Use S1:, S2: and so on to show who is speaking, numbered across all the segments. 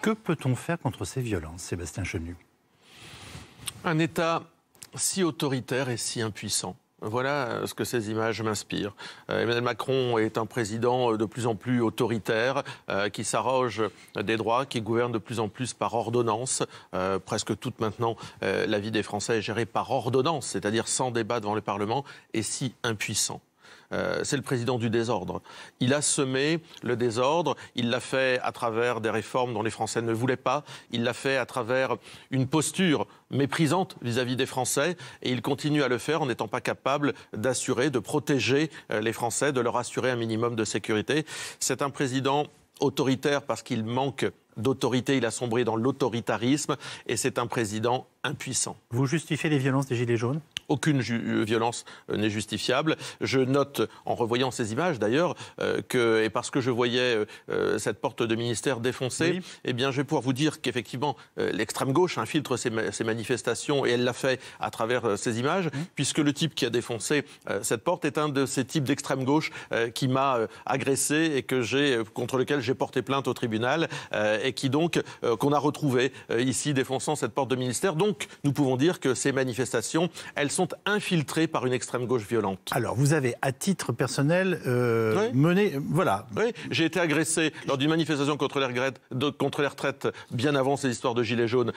S1: Que peut-on faire contre ces violences, Sébastien Chenu?
S2: Un État si autoritaire et si impuissant. Voilà ce que ces images m'inspirent. Emmanuel Macron est un président de plus en plus autoritaire, qui s'arroge des droits, qui gouverne de plus en plus par ordonnance. Presque toute maintenant, la vie des Français est gérée par ordonnance, c'est-à-dire sans débat devant le Parlement, et si impuissant. C'est le président du désordre. Il a semé le désordre, il l'a fait à travers des réformes dont les Français ne voulaient pas, il l'a fait à travers une posture méprisante vis-à-vis des Français, et il continue à le faire en n'étant pas capable d'assurer, de protéger les Français, de leur assurer un minimum de sécurité. C'est un président autoritaire parce qu'il manque d'autorité, il a sombré dans l'autoritarisme, et c'est un président impuissant.
S1: Vous justifiez les violences des Gilets jaunes ?
S2: Aucune violence n'est justifiable. Je note, en revoyant ces images d'ailleurs, et parce que je voyais cette porte de ministère défoncée, oui. Eh bien, je vais pouvoir vous dire qu'effectivement, l'extrême gauche infiltre ces manifestations, et elle l'a fait à travers ces images, puisque le type qui a défoncé cette porte est un de ces types d'extrême gauche qui m'a agressé et contre lequel j'ai porté plainte au tribunal, et qui donc, qu'on a retrouvé ici défonçant cette porte de ministère. Donc, nous pouvons dire que ces manifestations, elles sont infiltrées par une extrême gauche violente.
S1: Alors, vous avez, à titre personnel,
S2: oui.
S1: mené... Voilà.
S2: Oui, j'ai été agressé lors d'une manifestation contre les retraites, bien avant ces histoires de gilets jaunes,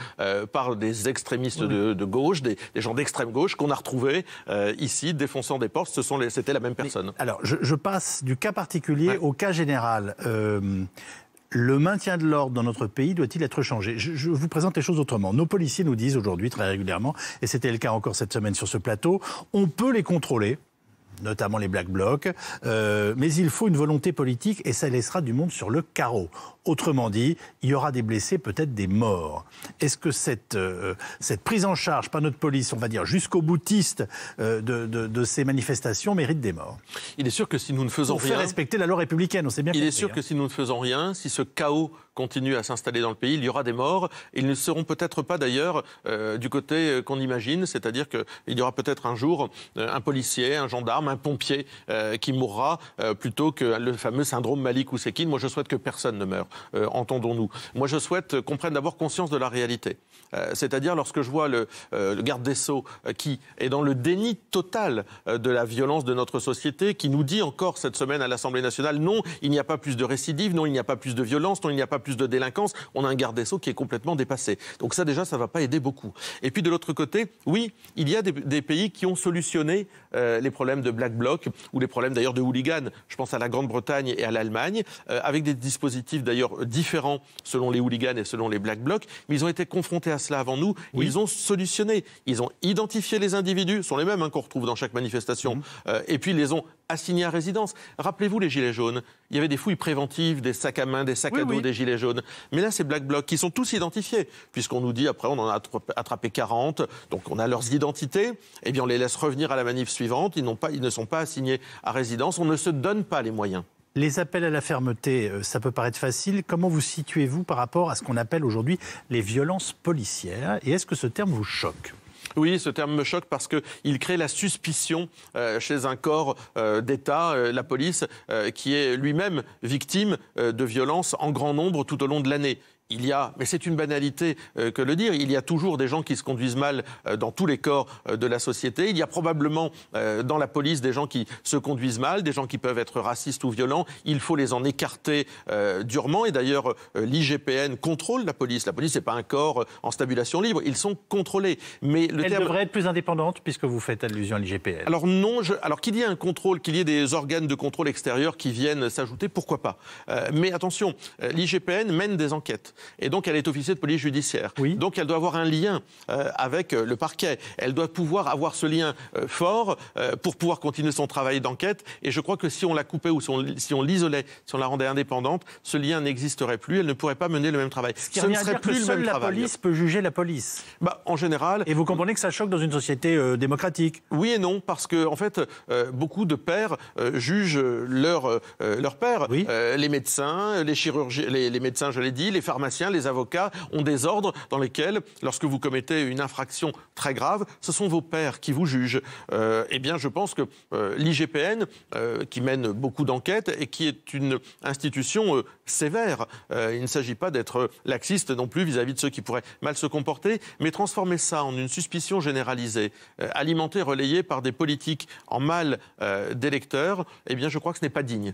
S2: par des extrémistes de gauche, des gens d'extrême gauche, qu'on a retrouvés ici, défonçant des portes. C'était la même personne.
S1: Mais, alors, je passe du cas particulier au cas général. Le maintien de l'ordre dans notre pays doit-il être changé ? Je vous présente les choses autrement. Nos policiers nous disent aujourd'hui très régulièrement, et c'était le cas encore cette semaine sur ce plateau, on peut les contrôler, notamment les Black Blocs, mais il faut une volonté politique et ça laissera du monde sur le carreau. Autrement dit, il y aura des blessés, peut-être des morts. Est-ce que cette prise en charge par notre police, on va dire jusqu'au boutiste de ces manifestations, mérite des morts ?
S2: Il est sûr que si nous ne faisons rien...
S1: Pour faire respecter la loi républicaine, on sait bien.
S2: Il est sûr que si nous ne faisons rien, si ce chaos continue à s'installer dans le pays, il y aura des morts. Ils ne seront peut-être pas d'ailleurs du côté qu'on imagine, c'est-à-dire qu'il y aura peut-être un jour un policier, un gendarme, un pompier qui mourra plutôt que le fameux syndrome Malik Oussekine. Moi, je souhaite que personne ne meure. Entendons-nous. Moi, je souhaite qu'on prenne d'abord conscience de la réalité. C'est-à-dire lorsque je vois le garde des Sceaux qui est dans le déni total de la violence de notre société, qui nous dit encore cette semaine à l'Assemblée nationale, non, il n'y a pas plus de récidives, non, il n'y a pas plus de violence, non, il n'y a pas plus de délinquance. On a un garde des Sceaux qui est complètement dépassé. Donc ça, déjà, ça ne va pas aider beaucoup. Et puis de l'autre côté, oui, il y a des pays qui ont solutionné les problèmes de Black Bloc ou les problèmes d'ailleurs de hooligans. Je pense à la Grande-Bretagne et à l'Allemagne, avec des dispositifs d'ailleurs différents selon les hooligans et selon les Black Blocs, mais ils ont été confrontés à cela avant nous, oui. Ils ont solutionné, ils ont identifié les individus, ce sont les mêmes qu'on retrouve dans chaque manifestation, et puis ils les ont assignés à résidence. Rappelez-vous les Gilets jaunes, il y avait des fouilles préventives, des sacs à main, des sacs à dos des Gilets jaunes, mais là c'est Black Bloc qui sont tous identifiés, puisqu'on nous dit après on en a attrapé 40, donc on a leurs identités, et bien on les laisse revenir à la manif suivante, ils ne sont pas assignés à résidence, on ne se donne pas les moyens.
S1: Les appels à la fermeté, ça peut paraître facile. Comment vous situez-vous par rapport à ce qu'on appelle aujourd'hui les violences policières ? Et est-ce que ce terme vous choque ?
S2: Oui, ce terme me choque parce qu'il crée la suspicion chez un corps d'État, la police, qui est lui-même victime de violences en grand nombre tout au long de l'année. Il y a, mais c'est une banalité que le dire, il y a toujours des gens qui se conduisent mal dans tous les corps de la société. Il y a probablement dans la police des gens qui se conduisent mal, des gens qui peuvent être racistes ou violents. Il faut les en écarter durement. Et d'ailleurs, l'IGPN contrôle la police. La police, c'est pas un corps en stabulation libre. Ils sont contrôlés. Mais
S1: elle devrait être plus indépendante puisque vous faites allusion à l'IGPN.
S2: Alors non, alors qu'il y ait un contrôle, qu'il y ait des organes de contrôle extérieurs qui viennent s'ajouter, pourquoi pas. Mais attention, l'IGPN mène des enquêtes. Et donc, elle est officier de police judiciaire. Oui. Donc, elle doit avoir un lien avec le parquet. Elle doit pouvoir avoir ce lien fort pour pouvoir continuer son travail d'enquête. Et je crois que si on la coupait ou si on l'isolait, si on la rendait indépendante, ce lien n'existerait plus. Elle ne pourrait pas mener le même travail.
S1: Ce ne serait plus le même travail. La police peut juger la police.
S2: En général.
S1: Et vous comprenez que ça choque dans une société démocratique ?
S2: Oui et non, parce que en fait, beaucoup de pères jugent leur père. Oui. Les médecins, les chirurgiens, les médecins, je l'ai dit, les pharmaciens. pharmaciens, les avocats ont des ordres dans lesquels, lorsque vous commettez une infraction très grave, ce sont vos pairs qui vous jugent. Eh bien, je pense que l'IGPN, qui mène beaucoup d'enquêtes et qui est une institution sévère, il ne s'agit pas d'être laxiste non plus vis-à-vis de ceux qui pourraient mal se comporter, mais transformer ça en une suspicion généralisée, alimentée, relayée par des politiques en mal d'électeurs, eh bien, je crois que ce n'est pas digne.